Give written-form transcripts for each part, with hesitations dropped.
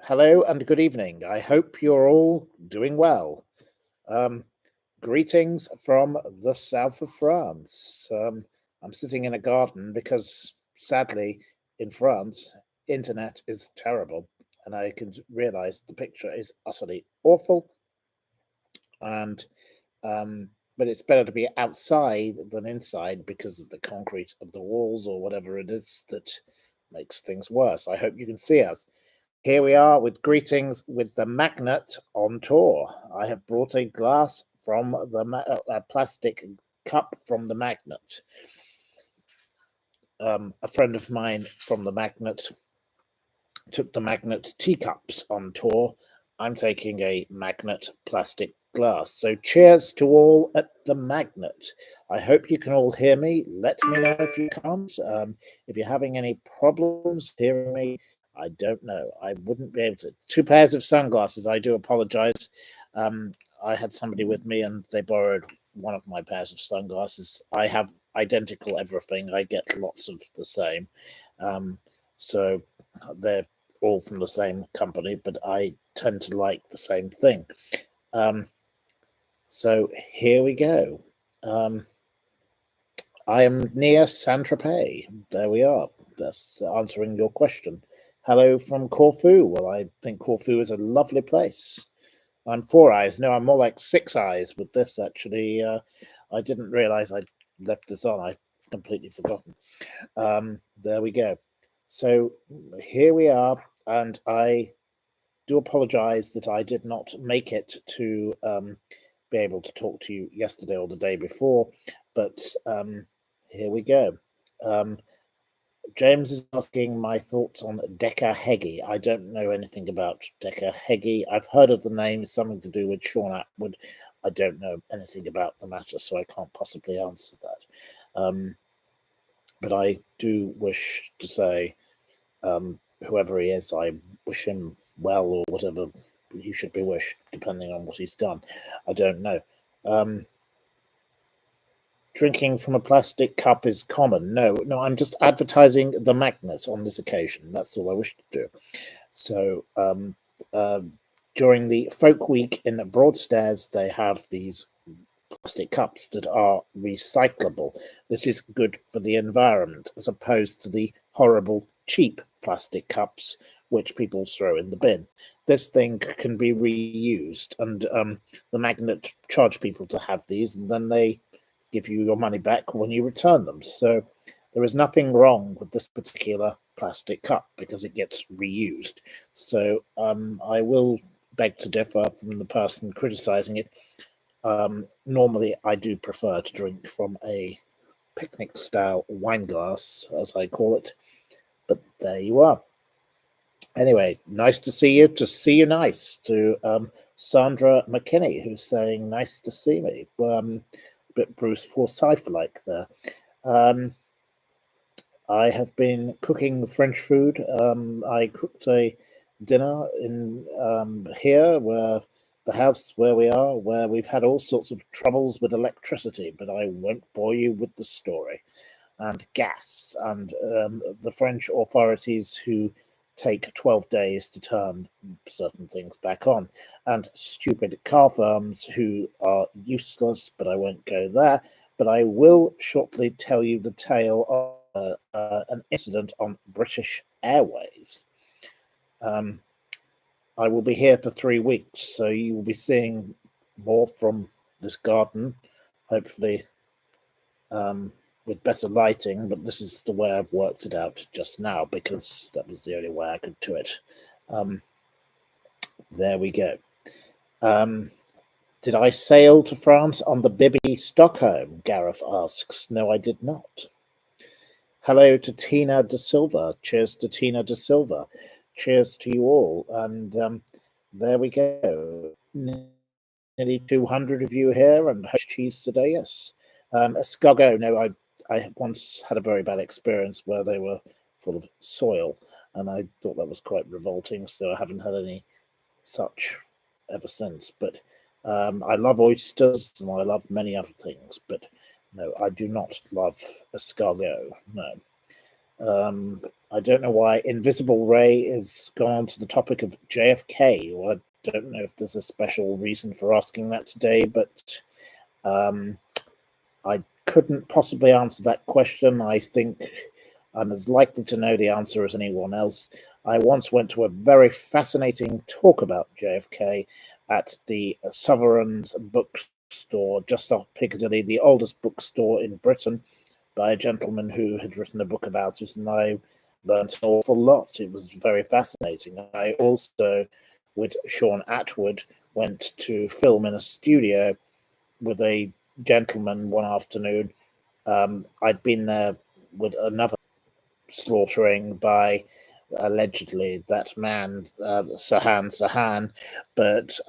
Hello and good evening. I hope you're all doing well. Um, Greetings from the south of France. I'm sitting in a garden because sadly in France, internet is terrible and I can realize the picture is utterly awful. And but it's better to be outside than inside because of the concrete of the walls or whatever it is that makes things worse. I hope you can see us. Here we are with greetings with the magnet on tour. I have brought a glass from a plastic cup from the magnet. A friend of mine from the magnet took the magnet teacups on tour. I'm taking a magnet plastic glass. So cheers to all at the magnet. I hope you can all hear me. Let me know if you can't. If you're having any problems hearing me, I don't know. I wouldn't be able to. Two pairs of sunglasses. I do apologize. Um, I had somebody with me and they borrowed one of my pairs of sunglasses. I have identical everything. I get lots of the same. So they're all from the same company, but I tend to like the same thing. Um, so here we go. I am near Saint Tropez. There we are. That's answering your question. Hello from Corfu. Well, I think Corfu is a lovely place. I'm four eyes. No, I'm more like six eyes with this, actually. I didn't realize I left this on. I've completely forgotten. There we go. So here we are, and I do apologize that I did not make it to be able to talk to you yesterday or the day before, but here we go. Um, James is asking my thoughts on Decker Heggie. I don't know anything about Decker Heggie. I've heard of the name, something to do with Sean Atwood. I don't know anything about the matter, so I can't possibly answer that. But I do wish to say, whoever he is, I wish him well or whatever he should be wished, depending on what he's done. I don't know. Drinking from a plastic cup is common. No, I'm just advertising the magnet on this occasion. That's all I wish to do. So during the Folk Week in Broadstairs, they have these plastic cups that are recyclable. This is good for the environment as opposed to the horrible, cheap plastic cups which people throw in the bin. This thing can be reused, and the magnet charge people to have these, and then they give you your money back when you return them. So there is nothing wrong with this particular plastic cup because it gets reused. So I will beg to differ from the person criticizing it. Normally, I do prefer to drink from a picnic style wine glass, as I call it. But there you are. Anyway, nice to see you. To see you, nice. To Sandra McKinney, who's saying, nice to see me. Bit Bruce Forsyth like there. I have been cooking French food. I cooked a dinner in here, where the house where we are, where we've had all sorts of troubles with electricity, but I won't bore you with the story. And gas, and the French authorities who take 12 days to turn certain things back on, and stupid car firms who are useless, but I won't go there. But I will shortly tell you the tale of an incident on British Airways. I will be here for 3 weeks, so you will be seeing more from this garden, hopefully with better lighting, but this is the way I've worked it out just now because that was the only way I could do it. There we go. Did I sail to France on the Bibby Stockholm? Gareth asks. No, I did not. Hello to Tina De Silva. Cheers to Tina De Silva. Cheers to you all. And there we go. Nearly 200 of you here, and cheese today, yes. Escargot, no, I once had a very bad experience where they were full of soil, and I thought that was quite revolting, so I haven't had any such ever since. But I love oysters, and I love many other things, but no, I do not love escargot, no. I don't know why Invisible Ray has gone on to the topic of JFK. Well, I don't know if there's a special reason for asking that today, but I couldn't possibly answer that question. I think I'm as likely to know the answer as anyone else. I once went to a very fascinating talk about JFK at the Sovereign's bookstore just off Piccadilly, the oldest bookstore in Britain, by a gentleman who had written a book about it, and I learned an awful lot. It was very fascinating. I also, with Sean Atwood, went to film in a studio with a gentleman one afternoon. I'd been there with another slaughtering by allegedly that man, Sahan, but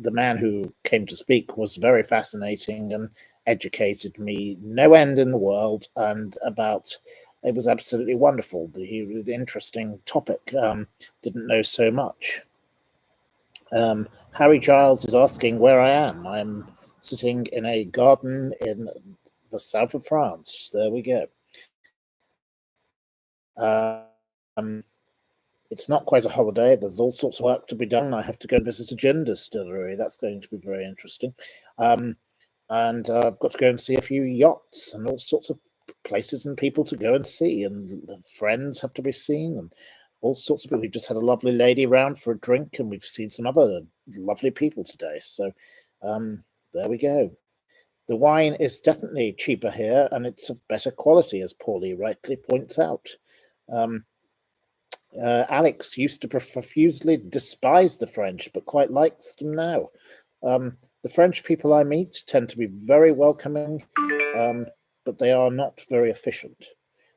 the man who came to speak was very fascinating and educated me no end in the world, and about it was absolutely wonderful. The interesting topic. Didn't know so much. Harry Giles is asking where I am. I'm sitting in a garden in the south of France. There we go. It's not quite a holiday. There's all sorts of work to be done. I have to go and visit a gin distillery. That's going to be very interesting. And I've got to go and see a few yachts and all sorts of places and people to go and see. And the friends have to be seen and all sorts of people. We've just had a lovely lady round for a drink, and we've seen some other lovely people today. So there we go. The wine is definitely cheaper here, and it's of better quality, as Paulie rightly points out. Alex used to profusely despise the French, but quite likes them now. The French people I meet tend to be very welcoming, but they are not very efficient.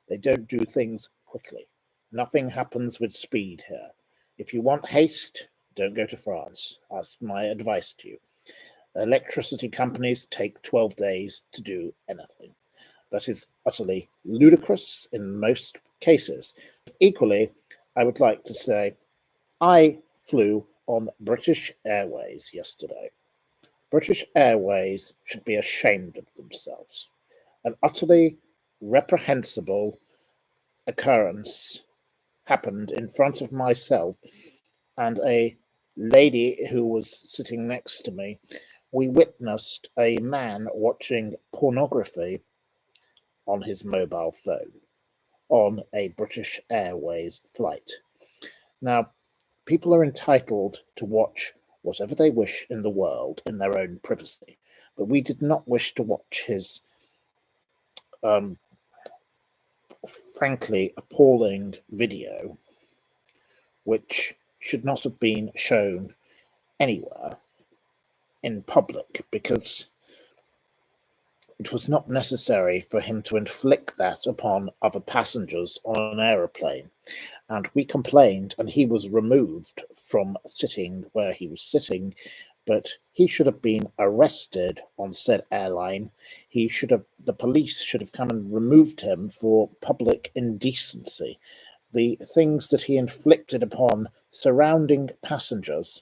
They don't do things quickly. Nothing happens with speed here. If you want haste, don't go to France. That's my advice to you. Electricity companies take 12 days to do anything. That is utterly ludicrous in most cases. Equally, I would like to say I flew on British Airways yesterday. British Airways should be ashamed of themselves. An utterly reprehensible occurrence happened in front of myself and a lady who was sitting next to me. We witnessed a man watching pornography on his mobile phone on a British Airways flight. Now, people are entitled to watch whatever they wish in the world in their own privacy, but we did not wish to watch his frankly appalling video, which should not have been shown anywhere in public, because it was not necessary for him to inflict that upon other passengers on an aeroplane. And we complained, and he was removed from sitting where he was sitting, but he should have been arrested on said airline. The police should have come and removed him for public indecency. The things that he inflicted upon surrounding passengers,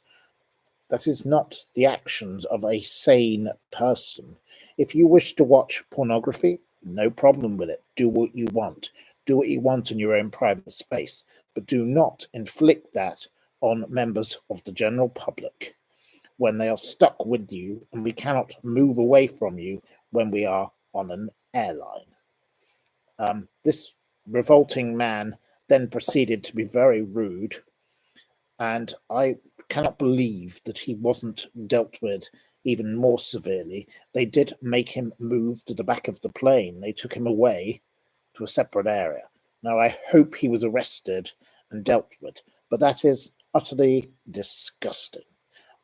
that is not the actions of a sane person. If you wish to watch pornography, no problem with it. Do what you want. Do what you want in your own private space, but do not inflict that on members of the general public when they are stuck with you and we cannot move away from you when we are on an airline. This revolting man then proceeded to be very rude, and I cannot believe that he wasn't dealt with even more severely. They did make him move to the back of the plane. They took him away to a separate area. Now, I hope he was arrested and dealt with, but that is utterly disgusting,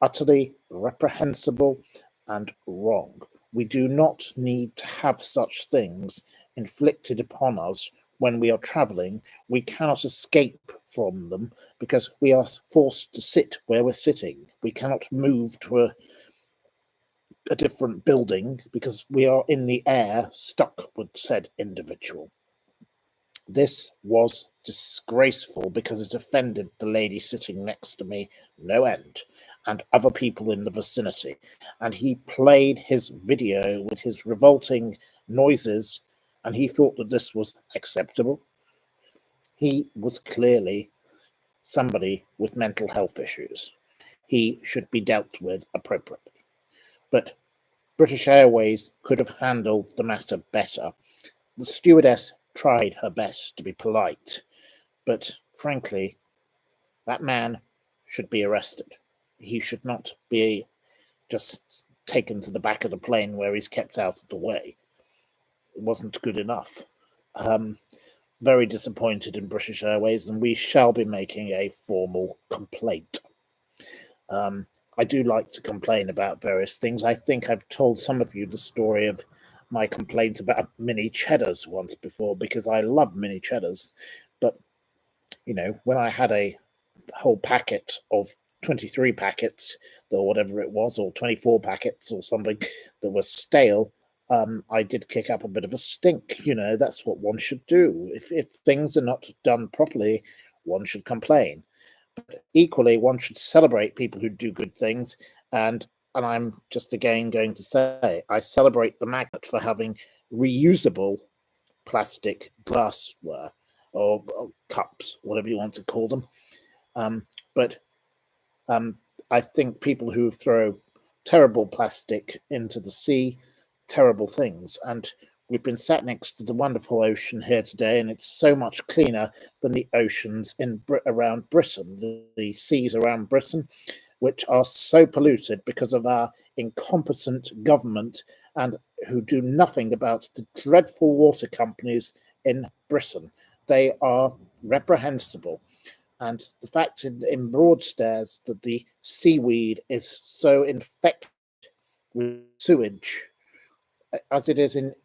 utterly reprehensible and wrong. We do not need to have such things inflicted upon us when we are traveling. We cannot escape from them because we are forced to sit where we're sitting. We cannot move to a different building because we are in the air stuck with said individual. This was disgraceful because it offended the lady sitting next to me no end and other people in the vicinity. And he played his video with his revolting noises, and he thought that this was acceptable. He was clearly somebody with mental health issues. He should be dealt with appropriately. But British Airways could have handled the matter better. The stewardess tried her best to be polite, but frankly, that man should be arrested. He should not be just taken to the back of the plane where he's kept out of the way. It wasn't good enough. Very disappointed in British Airways, and we shall be making a formal complaint. I do like to complain about various things. I think I've told some of you the story of my complaint about mini cheddars once before, because I love mini cheddars. But, when I had a whole packet of 23 packets or whatever it was, or 24 packets or something that was stale, I did kick up a bit of a stink. That's what one should do. If things are not done properly, one should complain. But equally, one should celebrate people who do good things. And I'm just again going to say, I celebrate the magnet for having reusable plastic glassware or cups, whatever you want to call them. But I think people who throw terrible plastic into the sea, terrible things. And we've been sat next to the wonderful ocean here today, and it's so much cleaner than the oceans around Britain, the seas around Britain, which are so polluted because of our incompetent government and who do nothing about the dreadful water companies in Britain. They are reprehensible. And the fact in Broadstairs that the seaweed is so infected with sewage, as it is in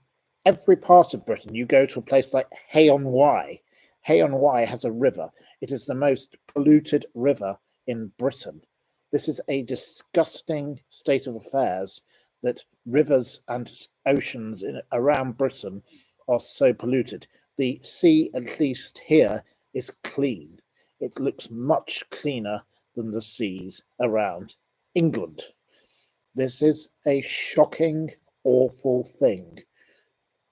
every part of Britain. You go to a place like Hay-on-Wye. Hay-on-Wye has a river. It is the most polluted river in Britain. This is a disgusting state of affairs, that rivers and oceans around Britain are so polluted. The sea, at least here, is clean. It looks much cleaner than the seas around England. This is a shocking, awful thing.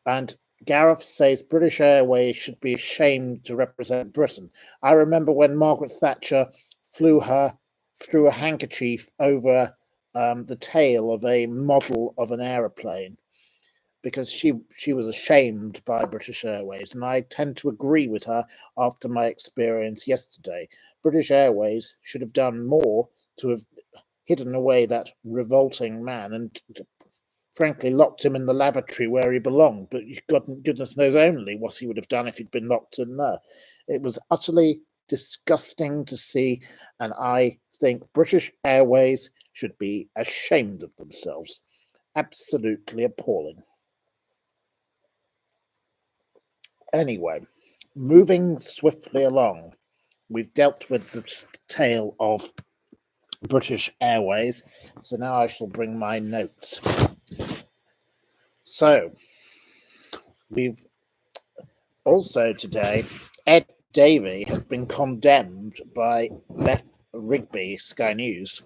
And Gareth says British Airways should be ashamed to represent Britain. I remember when Margaret Thatcher threw a handkerchief over the tail of a model of an aeroplane because she was ashamed by British Airways. And I tend to agree with her after my experience yesterday. British Airways should have done more to have hidden away that revolting man and frankly locked him in the lavatory where he belonged. But goodness knows only what he would have done if he'd been locked in there. It was utterly disgusting to see, and I think British Airways should be ashamed of themselves. Absolutely appalling. Anyway, moving swiftly along, we've dealt with the tale of British Airways, so now I shall bring my notes. So, we've also today, Ed Davey has been condemned by Beth Rigby, Sky News,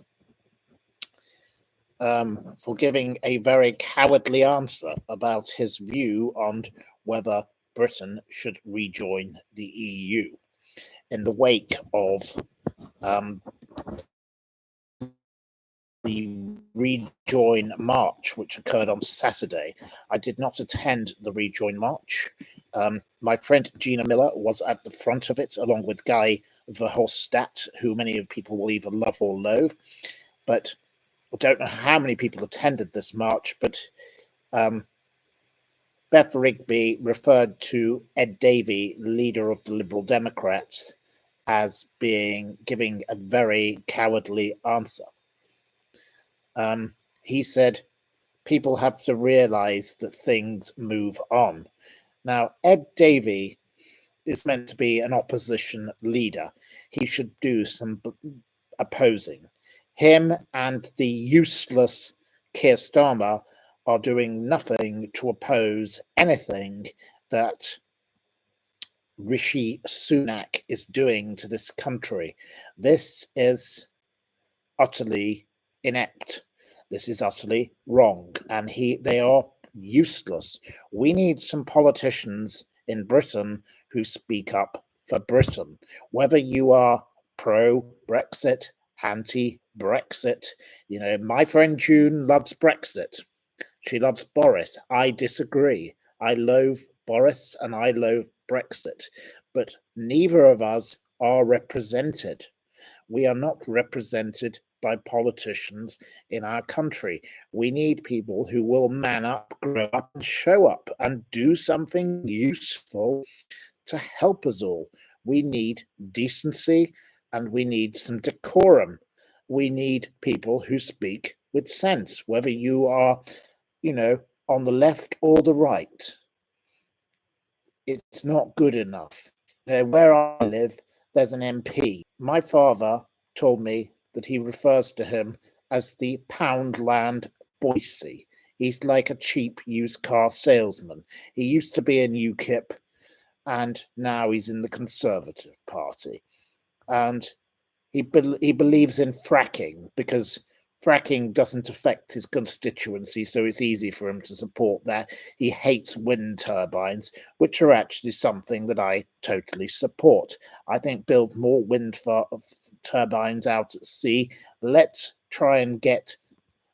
for giving a very cowardly answer about his view on whether Britain should rejoin the EU in the wake of the Rejoin March, which occurred on Saturday. I did not attend the Rejoin March. My friend Gina Miller was at the front of it, along with Guy Verhofstadt, who many people will either love or loathe. But I don't know how many people attended this march, but Beth Rigby referred to Ed Davey, leader of the Liberal Democrats, as giving a very cowardly answer. He said, people have to realize that things move on. Now, Ed Davey is meant to be an opposition leader. He should do some opposing. Him and the useless Keir Starmer are doing nothing to oppose anything that Rishi Sunak is doing to this country. This is utterly inept. This is utterly wrong, and they are useless. We need some politicians in Britain who speak up for Britain, whether you are pro-Brexit, anti-Brexit. You know, my friend June loves Brexit. She loves Boris. I disagree. I loathe Boris and I loathe Brexit, but neither of us are represented. We are not represented by politicians in our country. We need people who will man up, grow up, and show up and do something useful to help us all. We need decency and we need some decorum. We need people who speak with sense, whether you are, you know, on the left or the right. It's not good enough. Where I live, there's an MP. My father told me that he refers to him as the Poundland Boise. He's like a cheap used car salesman. He used to be in UKIP and now he's in the Conservative Party. And he believes in fracking because fracking doesn't affect his constituency, so it's easy for him to support that. He hates wind turbines, which are actually something that I totally support. I think build more wind turbines out at sea. Let's try and get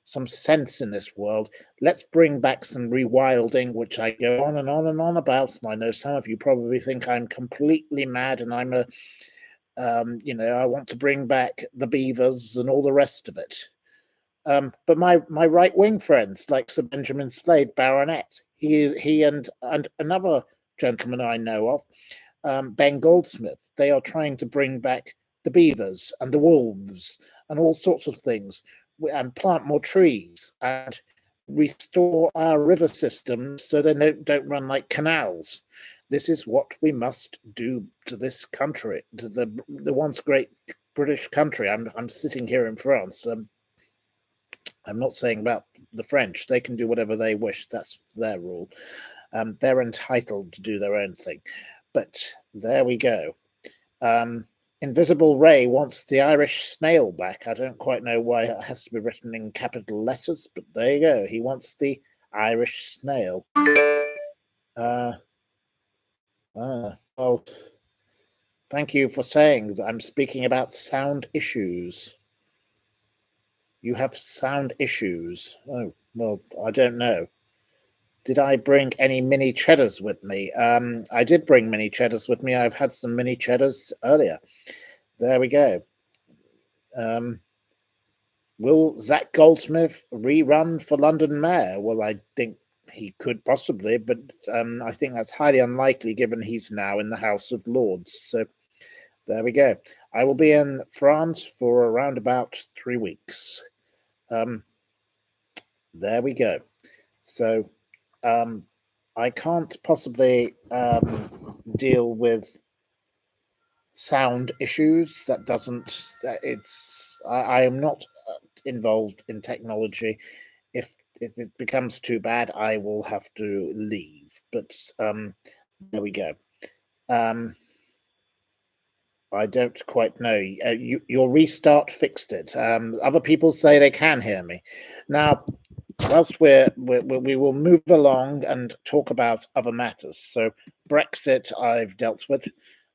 some sense in this world. Let's bring back some rewilding, which I go on and on and on about. And I know some of you probably think I'm completely mad and I'm I want to bring back the beavers and all the rest of it. But my right-wing friends, like Sir Benjamin Slade, Baronet, he and another gentleman I know of, Ben Goldsmith, they are trying to bring back the beavers and the wolves and all sorts of things, and plant more trees and restore our river systems so they don't run like canals. This is what we must do to this country, to the once great British country. I'm sitting here in France. I'm not saying about the French. They can do whatever they wish. That's their rule. They're entitled to do their own thing. But there we go. Invisible Ray wants the Irish snail back. I don't quite know why it has to be written in capital letters, but there you go. He wants the Irish snail. Well, thank you for saying that I'm speaking about sound issues. You have sound issues. Oh, well, I don't know. Did I bring any mini cheddars with me? I did bring mini cheddars with me. I've had some mini cheddars earlier. There we go. Will Zach Goldsmith rerun for London Mayor? Well, I think he could possibly, but I think that's highly unlikely given he's now in the House of Lords. So there we go. I will be in France for around about 3 weeks. There we go. So I can't possibly deal with sound issues. That doesn't. I am not involved in technology. If it becomes too bad, I will have to leave. But there we go. I don't quite know. Your restart fixed it. Other people say they can hear me. Now, whilst we will move along and talk about other matters. So Brexit I've dealt with.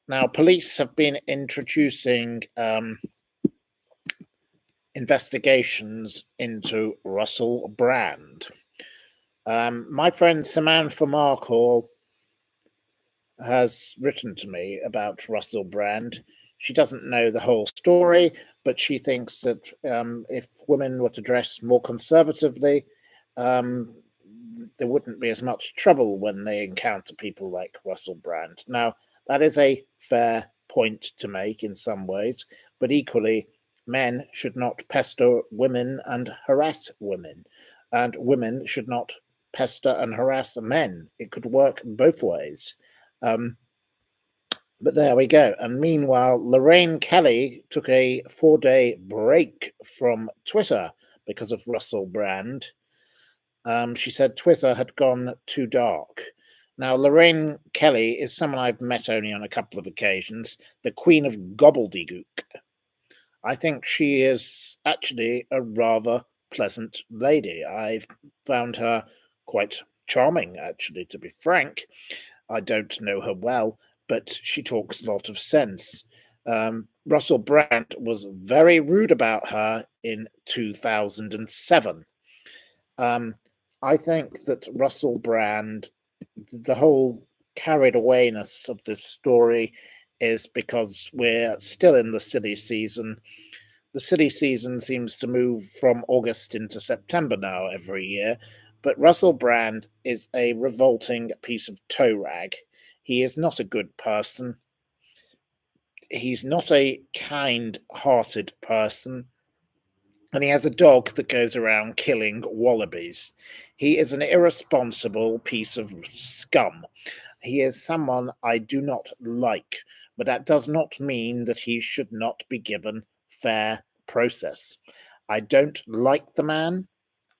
Now, police have been introducing investigations into Russell Brand. My friend Samantha Markle has written to me about Russell Brand. She doesn't know the whole story, but she thinks that if women were to dress more conservatively, there wouldn't be as much trouble when they encounter people like Russell Brand. Now, that is a fair point to make in some ways, but equally, men should not pester women and harass women, and women should not pester and harass men. It could work both ways. But there we go. And meanwhile, Lorraine Kelly took a 4-day break from Twitter because of Russell Brand. She said Twitter had gone too dark. Now, Lorraine Kelly is someone I've met only on a couple of occasions, the Queen of Gobbledygook. I think she is actually a rather pleasant lady. I've found her quite charming, actually, to be frank. I don't know her well, but she talks a lot of sense. Russell Brand was very rude about her in 2007. I think that Russell Brand, the whole carried awayness of this story is because we're still in the silly season. The silly season seems to move from August into September now every year, but Russell Brand is a revolting piece of toe rag. He is not a good person. He's not a kind hearted person. And he has a dog that goes around killing wallabies. He is an irresponsible piece of scum. He is someone I do not like, but that does not mean that he should not be given fair process. I don't like the man.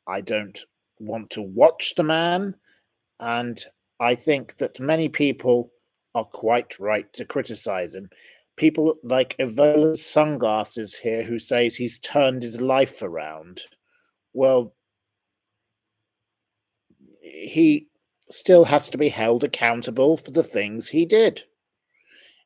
I don't want to watch the man. And I think that many people are quite right to criticize him. People like Evola's sunglasses here who says he's turned his life around. Well, he still has to be held accountable for the things he did.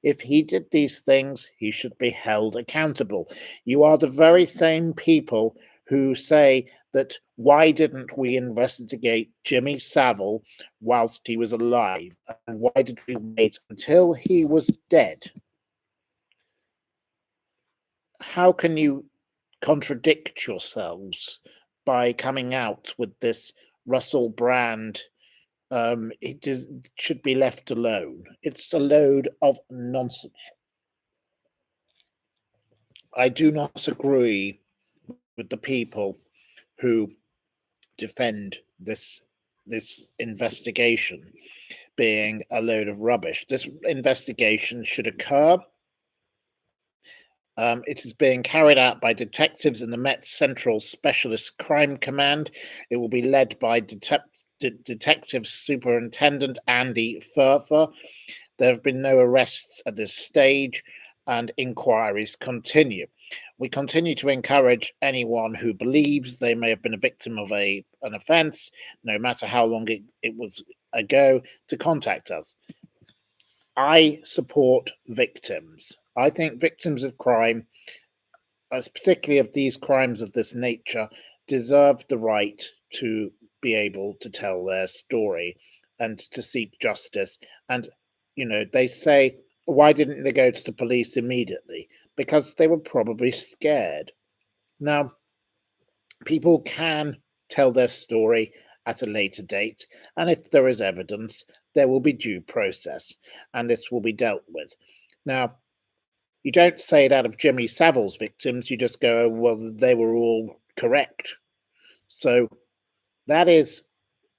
If he did these things, he should be held accountable. You are the very same people who say that why didn't we investigate Jimmy Savile whilst he was alive? And why did we wait until he was dead? How can you contradict yourselves by coming out with this Russell Brand? Should be left alone. It's a load of nonsense. I do not agree with the people who defend this investigation being a load of rubbish. This investigation should occur. It is being carried out by detectives in the Met Central Specialist Crime Command. It will be led by Detective Superintendent Andy Furfer. There have been no arrests at this stage, and inquiries continue. We continue to encourage anyone who believes they may have been a victim of an offence, no matter how long it was ago, to contact us. I support victims. I think victims of crime, particularly of these crimes of this nature, deserve the right to be able to tell their story and to seek justice. And, they say, why didn't they go to the police immediately? Because they were probably scared. Now, people can tell their story at a later date, and if there is evidence, there will be due process, and this will be dealt with. Now, you don't say it out of Jimmy Savile's victims, you just go, well, they were all correct. So that is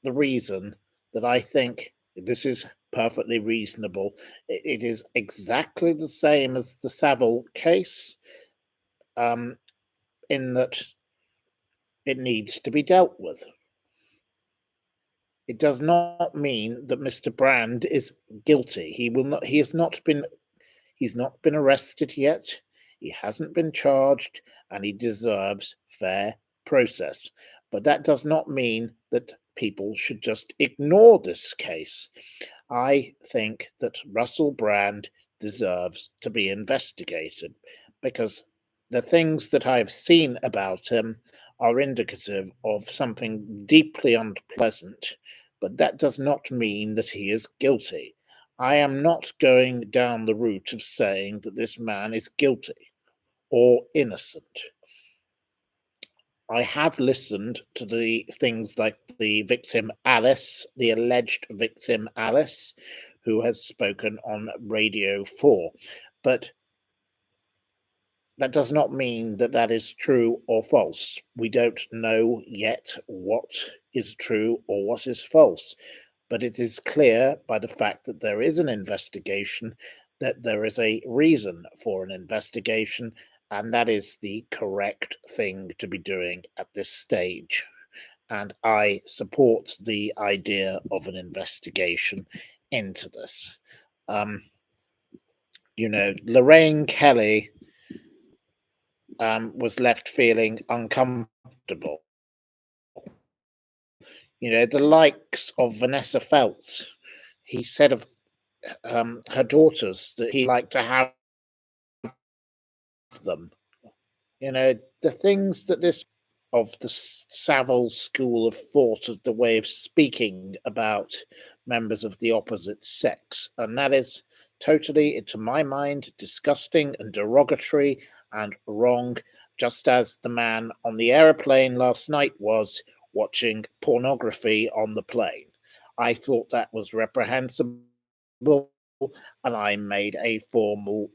the reason that I think this is perfectly reasonable. It is exactly the same as the Savile case, in that it needs to be dealt with. It does not mean that Mr. Brand is guilty. He will not. He has not been. He's not been arrested yet. He hasn't been charged, and he deserves fair process. But that does not mean that people should just ignore this case. I think that Russell Brand deserves to be investigated because the things that I've seen about him are indicative of something deeply unpleasant, but that does not mean that he is guilty. I am not going down the route of saying that this man is guilty or innocent. I have listened to the things like the victim Alice, the alleged victim Alice, who has spoken on Radio 4. But that does not mean that that is true or false. We don't know yet what is true or what is false. But it is clear by the fact that there is an investigation that there is a reason for an investigation, and that is the correct thing to be doing at this stage. And I support the idea of an investigation into this. Lorraine Kelly was left feeling uncomfortable. The likes of Vanessa Feltz, he said of her daughters, that he liked to have them. The things that this of the Savile school of thought as the way of speaking about members of the opposite sex, and that is totally, to my mind, disgusting and derogatory and wrong, just as the man on the aeroplane last night was watching pornography on the plane. I thought that was reprehensible, and I made a formal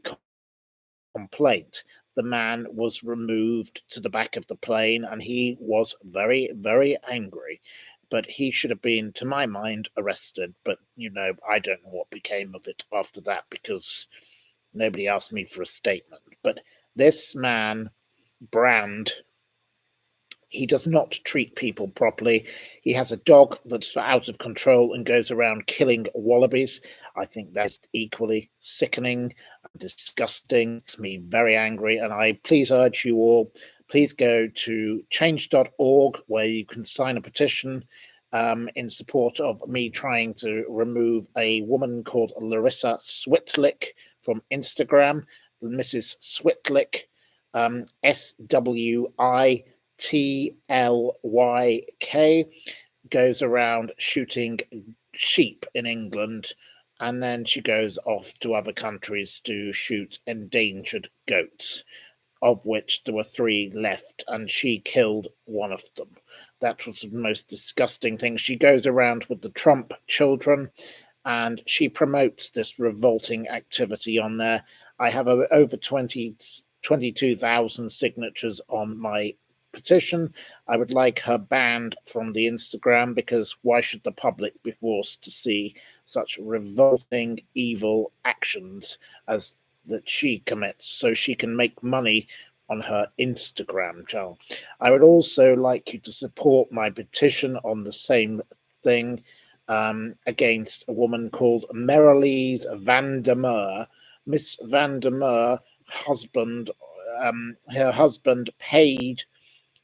complaint. The man was removed to the back of the plane and he was very, very angry. But he should have been, to my mind, arrested. But, I don't know what became of it after that because nobody asked me for a statement. But this man, Brand, he does not treat people properly. He has a dog that's out of control and goes around killing wallabies. I think that's equally sickening and disgusting. Makes me very angry. And I please urge you all, please go to change.org where you can sign a petition in support of me trying to remove a woman called Larissa Switlick from Instagram. Mrs. Switlick, SWITLYK, goes around shooting sheep in England, and then she goes off to other countries to shoot endangered goats, of which there were 3 left, and she killed one of them. That was the most disgusting thing. She goes around with the Trump children, and she promotes this revolting activity on there. I have over 22,000 signatures on my petition. I would like her banned from the Instagram because why should the public be forced to see such revolting, evil actions as that she commits so she can make money on her Instagram channel? I would also like you to support my petition on the same thing against a woman called Merrilies van der Meer. Miss van der Meer, her husband paid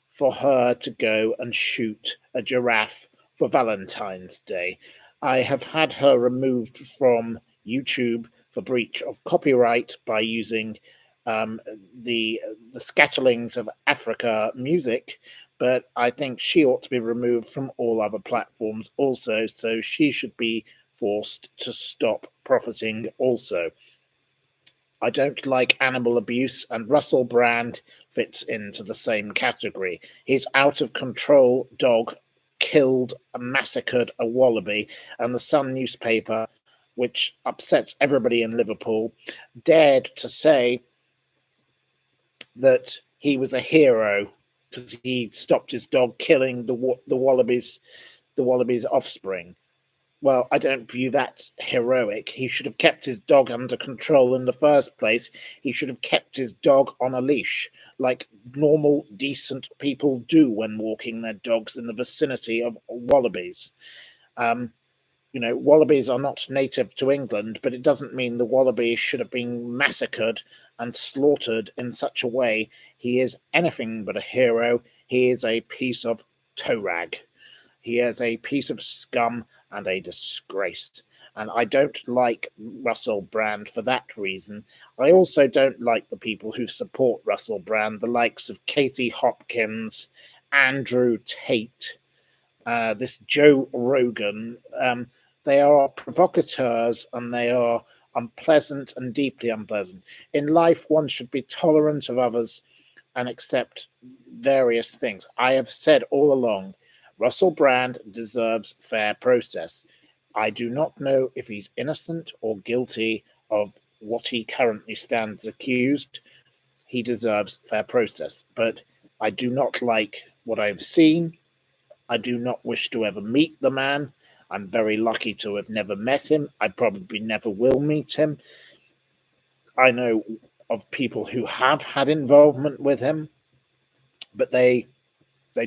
for her to go and shoot a giraffe for Valentine's Day. I have had her removed from YouTube for breach of copyright by using the scatterlings of Africa music, but I think she ought to be removed from all other platforms also, so she should be forced to stop profiting also. I don't like animal abuse, and Russell Brand fits into the same category. His out-of-control dog killed and massacred a wallaby, and the Sun newspaper, which upsets everybody in Liverpool, dared to say that he was a hero because he stopped his dog killing the wallaby's offspring. Well, I don't view that heroic. He should have kept his dog under control in the first place. He should have kept his dog on a leash, like normal, decent people do when walking their dogs in the vicinity of wallabies. Wallabies are not native to England, but it doesn't mean the wallaby should have been massacred and slaughtered in such a way. He is anything but a hero. He is a piece of toe rag. He is a piece of scum and a disgrace. And I don't like Russell Brand for that reason. I also don't like the people who support Russell Brand, the likes of Katie Hopkins, Andrew Tate, this Joe Rogan. They are provocateurs and they are unpleasant and deeply unpleasant. In life, one should be tolerant of others and accept various things. I have said all along, Russell Brand deserves fair process. I do not know if he's innocent or guilty of what he currently stands accused. He deserves fair process, but I do not like what I've seen. I do not wish to ever meet the man. I'm very lucky to have never met him. I probably never will meet him. I know of people who have had involvement with him, but they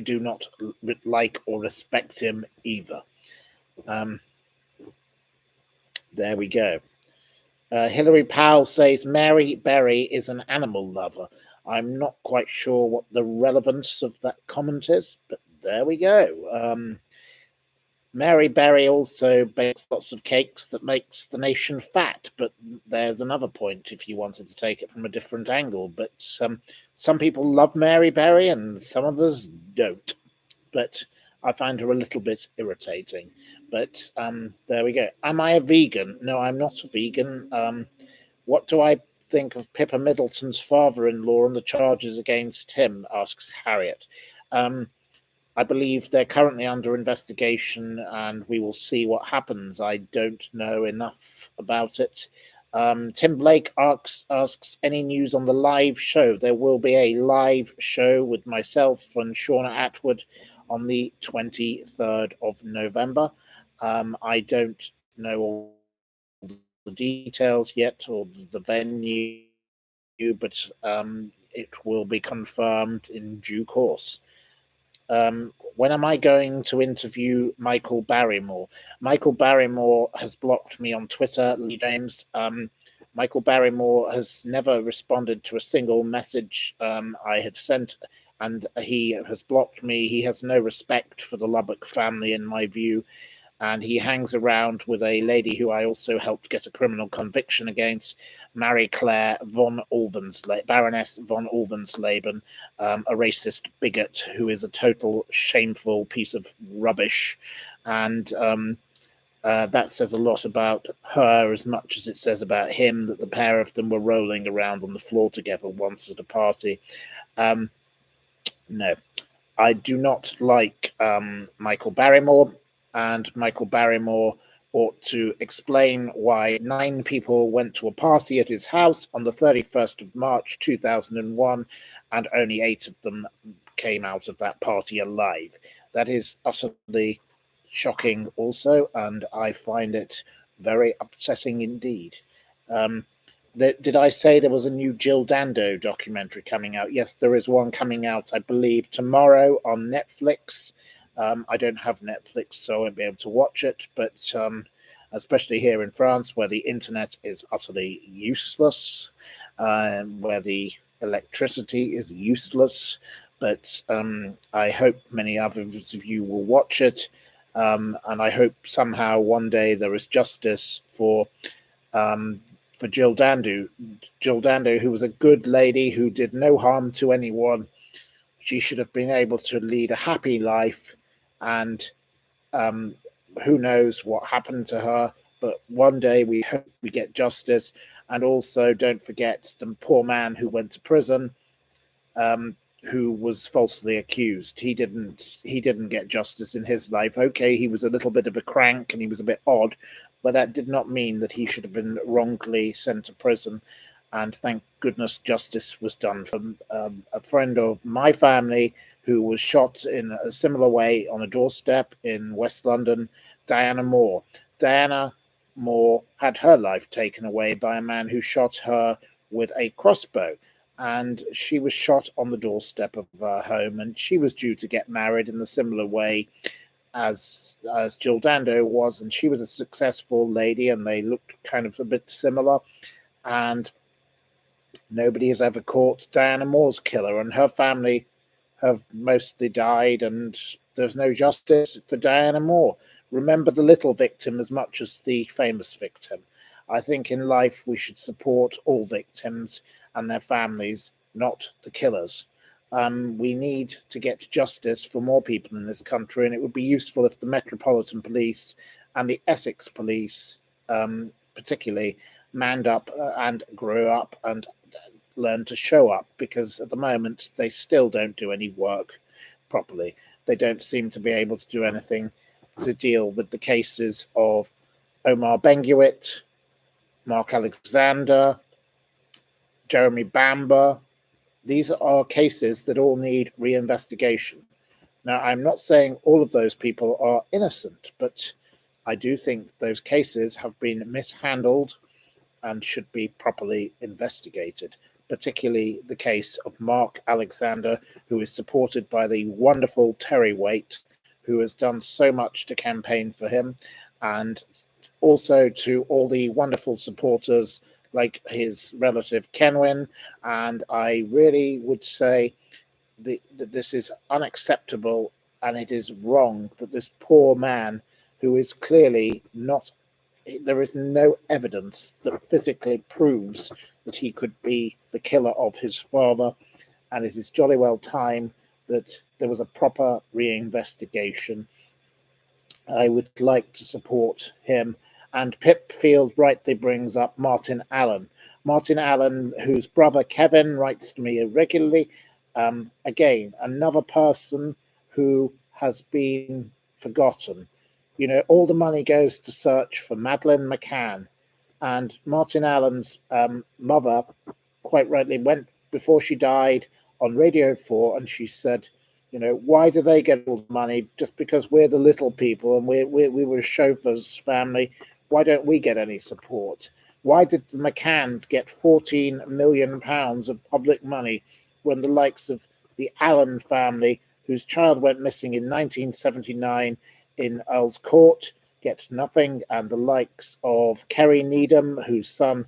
do not like or respect him either. There we go. Hilary Powell says Mary Berry is an animal lover. I'm not quite sure what the relevance of that comment is, but there we go. Mary Berry also bakes lots of cakes that makes the nation fat, but there's another point if you wanted to take it from a different angle. But some people love Mary Berry and some of us don't. But I find her a little bit irritating. But there we go. Am I a vegan? No, I'm not a vegan. What do I think of Pippa Middleton's father-in-law and the charges against him? Asks Harriet. I believe they're currently under investigation and we will see what happens. I don't know enough about it. Tim Blake asks any news on the live show. There will be a live show with myself and Shauna Atwood on the 23rd of November. I don't know all the details yet or the venue, but it will be confirmed in due course. When am I going to interview Michael Barrymore? Michael Barrymore has blocked me on Twitter, Lee James. Michael Barrymore has never responded to a single message I had sent, and he has blocked me. He has no respect for the Lubbock family, in my view, and he hangs around with a lady who I also helped get a criminal conviction against, Marie Claire von Baroness von Ulvensleben, a racist bigot who is a total shameful piece of rubbish. And that says a lot about her as much as it says about him, that the pair of them were rolling around on the floor together once at a party. No, I do not like Michael Barrymore, and Michael Barrymore ought to explain why 9 people went to a party at his house on the 31st of March 2001, and only 8 of them came out of that party alive. That is utterly shocking also, and I find it very upsetting indeed. Did I say there was a new Jill Dando documentary coming out? Yes, there is one coming out, I believe, tomorrow on Netflix. I don't have Netflix, so I won't be able to watch it, but especially here in France, where the internet is utterly useless, where the electricity is useless. But I hope many others of you will watch it, and I hope somehow one day there is justice for Jill Dando. Jill Dando, who was a good lady who did no harm to anyone. She should have been able to lead a happy life, and who knows what happened to her. But one day we hope we get justice. And also don't forget the poor man who went to prison, who was falsely accused. He didn't get justice in his life. Okay, he was a little bit of a crank and he was a bit odd, but that did not mean that he should have been wrongfully sent to prison. And thank goodness justice was done for a friend of my family who was shot in a similar way on a doorstep in West London, Diana Moore. Diana Moore had her life taken away by a man who shot her with a crossbow. And she was shot on the doorstep of her home, and she was due to get married in a similar way as Jill Dando was, and she was a successful lady, and they looked kind of a bit similar. And nobody has ever caught Diana Moore's killer, and her family have mostly died, and there's no justice for Diana Moore. Remember the little victim as much as the famous victim. I think in life we should support all victims and their families, not the killers. We need to get justice for more people in this country, and it would be useful if the Metropolitan Police and the Essex Police, particularly, manned up and grew up and learned to show up, because at the moment they still don't do any work properly. They don't seem to be able to do anything to deal with the cases of Omar Benguit, Mark Alexander, Jeremy Bamber. These are cases that all need reinvestigation. Now, I'm not saying all of those people are innocent, but I do think those cases have been mishandled and should be properly investigated, particularly the case of Mark Alexander, who is supported by the wonderful Terry Waite, who has done so much to campaign for him, and also to all the wonderful supporters like his relative Kenwyn. And I really would say that this is unacceptable, and it is wrong that this poor man who is clearly not, there is no evidence that physically proves that he could be the killer of his father, and it is jolly well time that there was a proper reinvestigation. I would like to support him. And Pipfield rightly brings up Martin Allen. Martin Allen, whose brother Kevin writes to me regularly. Again, another person who has been forgotten. You know, all the money goes to search for Madeleine McCann. And Martin Allen's mother, quite rightly, went before she died on Radio 4, and she said, you know, why do they get all the money just because we're the little people and we were a chauffeur's family? Why don't we get any support? Why did the McCanns get £14 million of public money when the likes of the Allen family, whose child went missing in 1979 in Earl's Court, get nothing, and the likes of Kerry Needham, whose son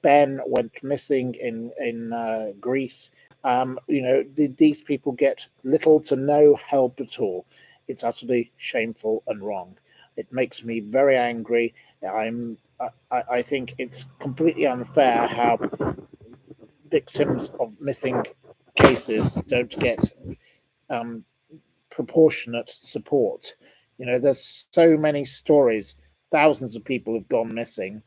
Ben went missing in Greece? You know, these people get little to no help at all. It's utterly shameful and wrong. It makes me very angry. I think it's completely unfair how victims of missing cases don't get proportionate support. You know, there's so many stories. Thousands of people have gone missing.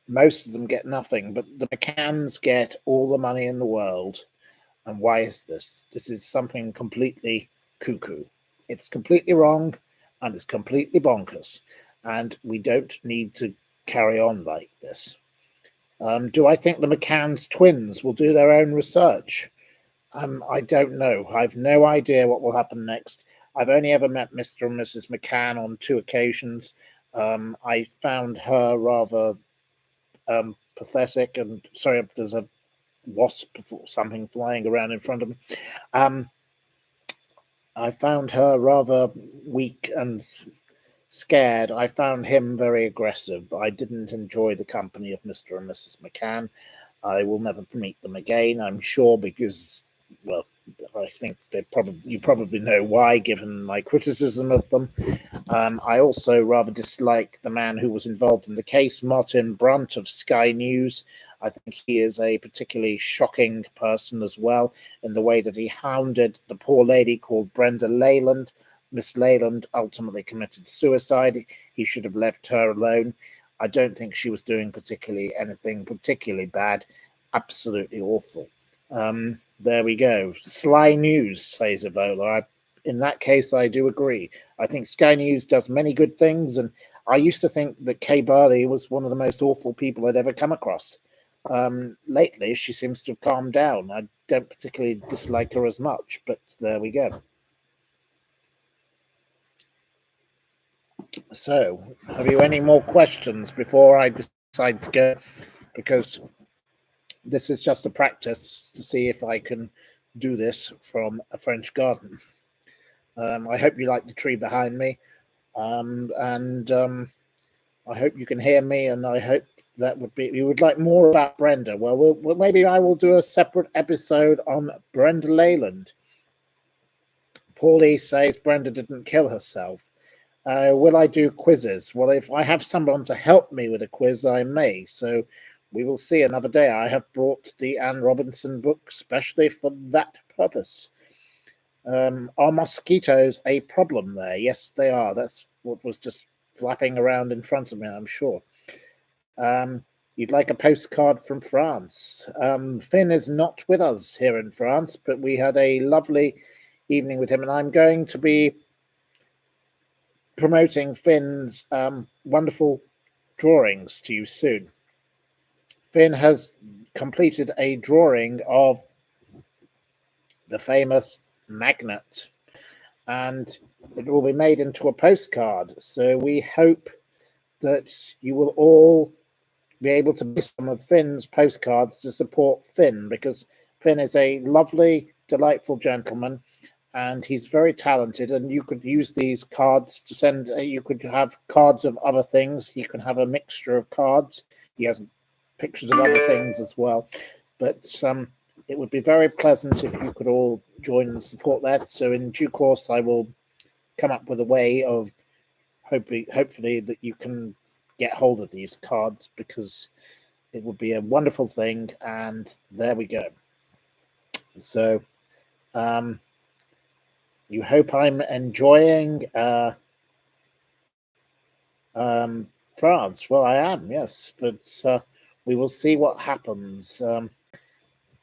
Most of them get nothing, but the McCanns get all the money in the world. And why is this? This is something completely cuckoo. It's completely wrong, and it's completely bonkers. And we don't need to carry on like this. Do I think the McCann's twins will do their own research? I don't know. I've no idea what will happen next. I've only ever met Mr. and Mrs. McCann on 2 occasions. I found her rather pathetic, and sorry, there's a wasp or something flying around in front of me. I found her rather weak and scared. I found him very aggressive. I didn't enjoy the company of Mr. and Mrs. McCann. I will never meet them again, I'm sure, because, well, I think you probably know why, given my criticism of them. I also rather dislike the man who was involved in the case, Martin Brunt of Sky News. I think he is a particularly shocking person as well, in the way that he hounded the poor lady called Brenda Leyland. Miss Leyland ultimately committed suicide. He should have left her alone. I don't think she was doing anything particularly bad. Absolutely awful. There we go. Sly News, says Evola. In that case, I do agree. I think Sky News does many good things, and I used to think that Kay Burley was one of the most awful people I'd ever come across. Lately, she seems to have calmed down. I don't particularly dislike her as much, but there we go. So, have you any more questions before I decide to go? Because this is just a practice to see if I can do this from a French garden. I hope you like the tree behind me, and I hope you can hear me, and I hope that you would like more about Brenda. Well, maybe I will do a separate episode on Brenda Leyland. Paulie says Brenda didn't kill herself. Will I do quizzes? Well, if I have someone to help me with a quiz, I may. So we will see another day. I have brought the Anne Robinson book specially for that purpose. Are mosquitoes a problem there? Yes, they are. That's what was just flapping around in front of me, I'm sure. You'd like a postcard from France. Finn is not with us here in France, but we had a lovely evening with him, and I'm going to be promoting Finn's wonderful drawings to you soon. Finn has completed a drawing of the famous magnet, and it will be made into a postcard. So we hope that you will all be able to buy some of Finn's postcards to support Finn, because Finn is a lovely, delightful gentleman, and he's very talented, and you could use these cards to send. You could have cards of other things. You can have a mixture of cards. He has pictures of other things as well, but it would be very pleasant if you could all join and support that. So in due course, I will come up with a way of hopefully that you can get hold of these cards, because it would be a wonderful thing. And there we go. So you hope I'm enjoying France. Well, I am, yes, but we will see what happens.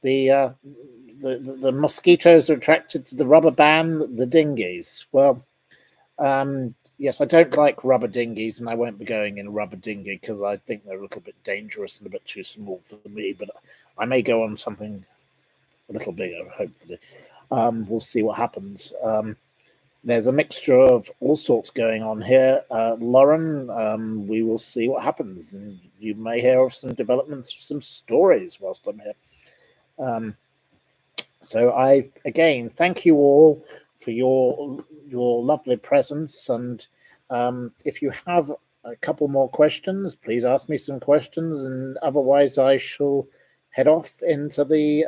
The mosquitoes are attracted to the rubber band, the dinghies. Well, yes, I don't like rubber dinghies, and I won't be going in a rubber dinghy because I think they're a little bit dangerous and a bit too small for me. But I may go on something a little bigger, hopefully. We'll see what happens. There's a mixture of all sorts going on here. Lauren, we will see what happens, and you may hear of some developments, some stories whilst I'm here. So I, again, thank you all for your lovely presence. And if you have a couple more questions, please ask me some questions. And otherwise, I shall head off into the,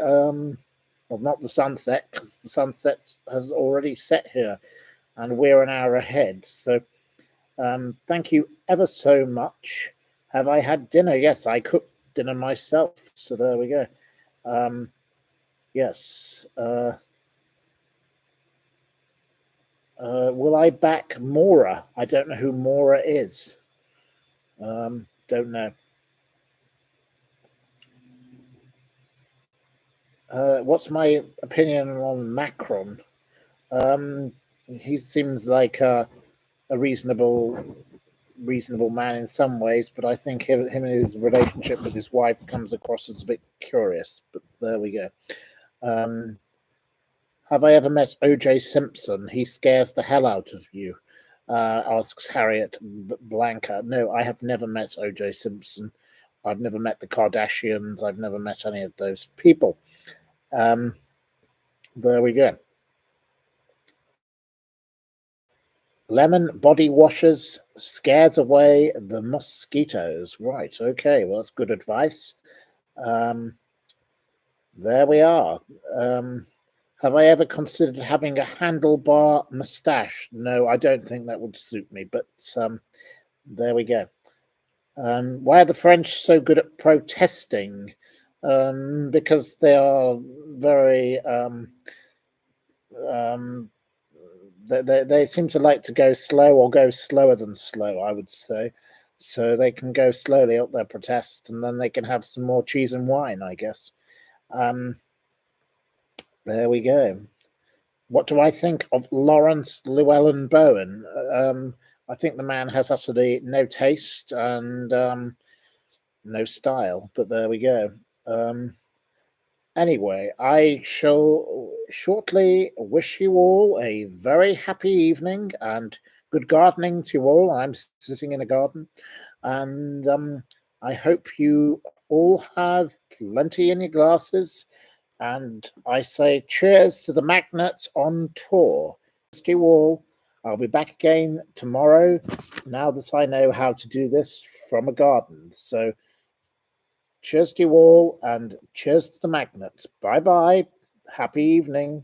well, not the sunset, because the sunset has already set here, and we're an hour ahead. So thank you ever so much. Have I had dinner? Yes, I cooked dinner myself. So there we go. Yes. Will I back Mora? I don't know who Mora is. Don't know. What's my opinion on Macron? He seems like a reasonable man in some ways, but I think him and his relationship with his wife comes across as a bit curious. But there we go. Have I ever met O.J. Simpson? He scares the hell out of you, asks Harriet Blanca. No, I have never met O.J. Simpson. I've never met the Kardashians. I've never met any of those people. There we go. Lemon body washes scares away the mosquitoes. Right, okay, well, that's good advice. There we are. Have I ever considered having a handlebar moustache? No, I don't think that would suit me, but there we go. Why are the French so good at protesting? Because they are very... they seem to like to go slow, or go slower than slow, I would say. So they can go slowly up their protest, and then they can have some more cheese and wine, I guess. There we go. What do I think of Lawrence Llewellyn Bowen? I think the man has utterly no taste and no style, but there we go. Anyway, I shall shortly wish you all a very happy evening and good gardening to you all. I'm sitting in a garden, and I hope you all have plenty in your glasses. And I say cheers to the magnet on tour. To you all. I'll be back again tomorrow, now that I know how to do this from a garden. So cheers to you all, and cheers to the magnet. Bye-bye. Happy evening.